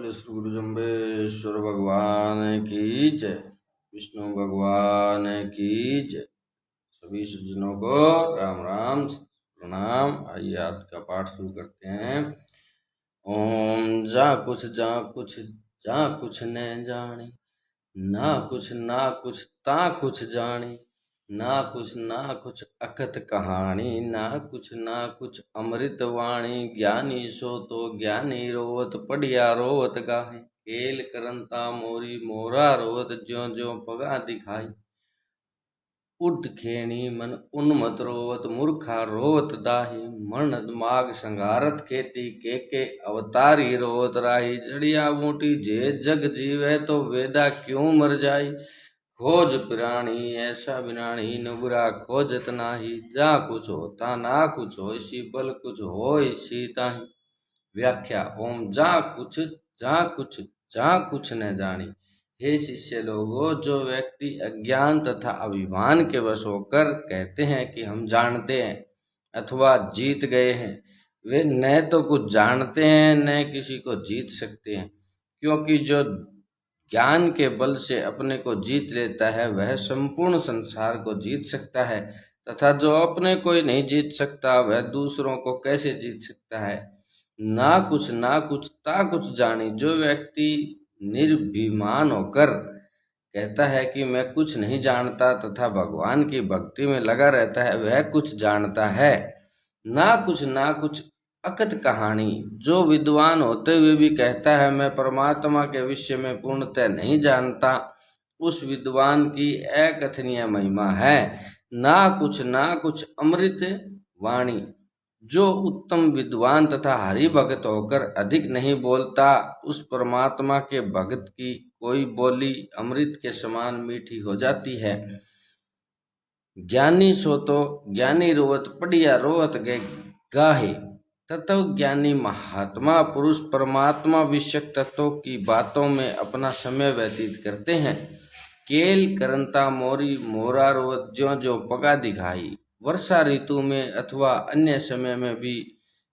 बोले श्री गुरु जम्बेश्वर भगवान की जय, विष्णु भगवान की जय। सभी सज्जनों को राम राम प्रणाम। आइए आज का पाठ शुरू करते हैं। ओम जा कुछ न जानी, ना कुछ ता कुछ जानी, ना कुछ अकथ कहानी, ना कुछ अमृत वाणी। ज्ञानी सो तो ज्ञानी रोवत पढ़िया रोवत गाहे, केल करंता मोरी मोरा रोवत ज्यों ज्यों पगा दिखाई। उठ खेणी मन उन्मत रोवत मूर्खा रोवत दाही, मरण माग संगारत खेती के अवतारी रोवत राही। जड़िया बूटी जे जग जीवे तो वेदा क्यों मर जाई, खोज प्राणी ऐसा बिनाणी नुगरा खोजत नाही। जा कुछ होता ना कुछ होइसी, बल कुछ होइसी ताही। व्याख्या। ओम जा कुछ न जानी। हे शिष्य लोगों, जो व्यक्ति अज्ञान तथा अभिमान के वश होकर कहते हैं कि हम जानते हैं अथवा जीत गए हैं, वे न तो कुछ जानते हैं न किसी को जीत सकते हैं। क्योंकि जो ज्ञान के बल से अपने को जीत लेता है वह संपूर्ण संसार को जीत सकता है, तथा जो अपने को ही नहीं जीत सकता वह दूसरों को कैसे जीत सकता है। ना कुछ ता कुछ जानी। जो व्यक्ति निर्भिमान होकर कहता है कि मैं कुछ नहीं जानता तथा भगवान की भक्ति में लगा रहता है वह कुछ जानता है। ना कुछ अकथ कहानी। जो विद्वान होते हुए भी कहता है मैं परमात्मा के विषय में पूर्णतः नहीं जानता, उस विद्वान की अकथनीय महिमा है। ना कुछ अमृत वाणी। जो उत्तम विद्वान तथा हरि भक्त होकर अधिक नहीं बोलता, उस परमात्मा के भक्त की कोई बोली अमृत के समान मीठी हो जाती है। ज्ञानी सो तो ज्ञानी रोवत पढ़िया रोवत गाहे। तत्व ज्ञानी महात्मा पुरुष परमात्मा विषयक तत्वों की बातों में अपना समय व्यतीत करते हैं। केल करंता मोरी मोरा रोवत ज्यों ज्यों पगा दिखाई। वर्षा ऋतु में अथवा अन्य समय में भी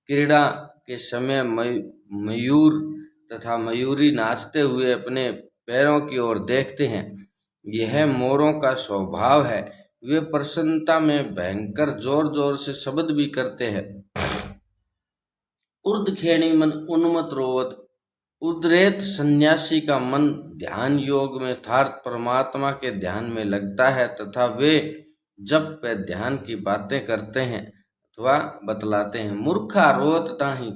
क्रीड़ा के समय मयूर तथा मयूरी नाचते हुए अपने पैरों की ओर देखते हैं। यह मोरों का स्वभाव है। वे प्रसन्नता में भयंकर जोर जोर से शब्द भी करते हैं। उर्द खेणी मन उन्मत रोवत। उद्रेत सन्यासी का मन ध्यान योग में यथार्थ परमात्मा के ध्यान में लगता है, तथा वे जब वे ध्यान की बातें करते हैं अथवा बतलाते हैं। मूर्खा रोवत ताही।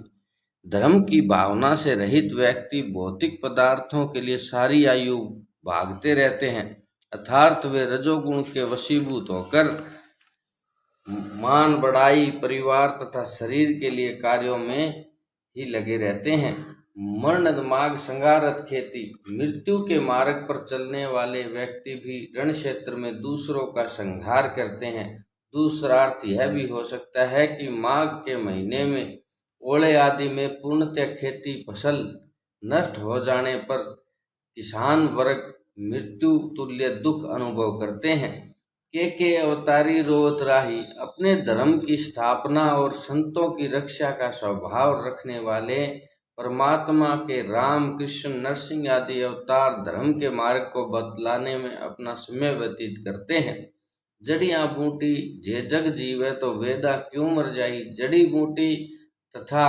धर्म की भावना से रहित व्यक्ति भौतिक पदार्थों के लिए सारी आयु भागते रहते हैं, अर्थात वे रजोगुण के वशीभूत होकर मान बढ़ाई परिवार तथा शरीर के लिए कार्यों में ही लगे रहते हैं। मरण मार्ग संगारत खेती। मृत्यु के मार्ग पर चलने वाले व्यक्ति भी रण क्षेत्र में दूसरों का संहार करते हैं। दूसरा अर्थ यह भी हो सकता है कि माघ के महीने में ओले आदि में पूर्णतः खेती फसल नष्ट हो जाने पर किसान वर्ग मृत्यु तुल्य दुख अनुभव करते हैं। के अवतारी रोवत राही। अपने धर्म की स्थापना और संतों की रक्षा का स्वभाव रखने वाले परमात्मा के राम कृष्ण नरसिंह आदि अवतार धर्म के मार्ग को बतलाने में अपना समय व्यतीत करते हैं। जड़ियां बूटी जे जग जीवे तो वेदा क्यों मर जाई। जड़ी बूटी तथा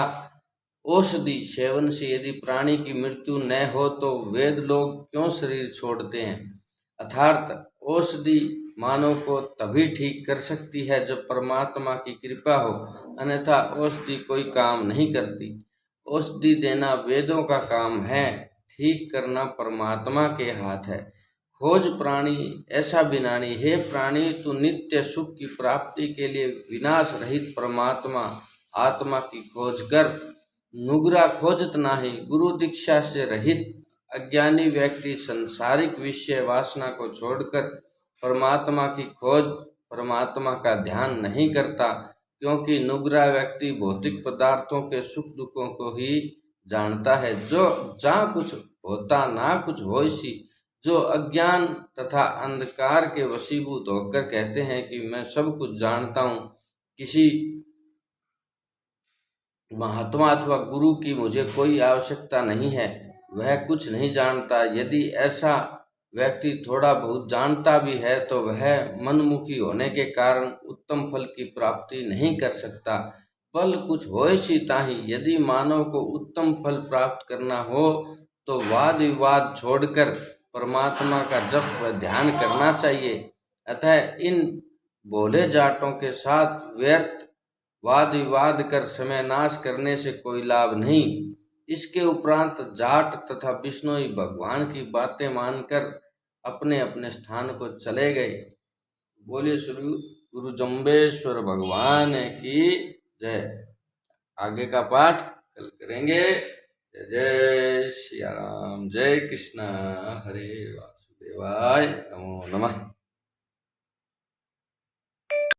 औषधि सेवन से यदि प्राणी की मृत्यु न हो तो वेद लोग क्यों शरीर छोड़ते हैं। अर्थात औषधि मानव को तभी ठीक कर सकती है जब परमात्मा की कृपा हो, अन्यथा औषधि कोई काम नहीं करती। औषधि देना वेदों का काम है, ठीक करना परमात्मा के हाथ है। खोज प्राणी ऐसा बिनानी। हे प्राणी, तू नित्य सुख की प्राप्ति के लिए विनाश रहित परमात्मा आत्मा की खोज कर। नुगरा खोजत नाही। गुरु दीक्षा से रहित अज्ञानी व्यक्ति संसारिक विषय वासना को छोड़कर परमात्मा की खोज परमात्मा का ध्यान नहीं करता, क्योंकि नुगरा व्यक्ति भौतिक पदार्थों के सुख दुखों को ही जानता है। जो जहाँ कुछ होता ना कुछ होइसी। जो अज्ञान तथा अंधकार के वशीभूत होकर कहते हैं कि मैं सब कुछ जानता हूँ, किसी महात्मा अथवा गुरु की मुझे कोई आवश्यकता नहीं है, वह कुछ नहीं जानता। यदि ऐसा व्यक्ति थोड़ा बहुत जानता भी है तो वह मनमुखी होने के कारण उत्तम फल की प्राप्ति नहीं कर सकता। फल कुछ होय सी ताहि। यदि मानव को उत्तम फल प्राप्त करना हो तो वाद विवाद छोड़कर परमात्मा का जप व ध्यान करना चाहिए। अतः इन भोले जाटों के साथ व्यर्थ वाद विवाद कर समय नाश करने से कोई लाभ नहीं। इसके उपरांत जाट तथा बिश्नोई भगवान की बातें मानकर अपने अपने स्थान को चले गए। बोलिए श्री गुरु जम्बेश्वर भगवान की जय। आगे का पाठ कल करेंगे। जय जय श्री राम, जय कृष्णा, हरे वासुदेवाय, नमो नमः।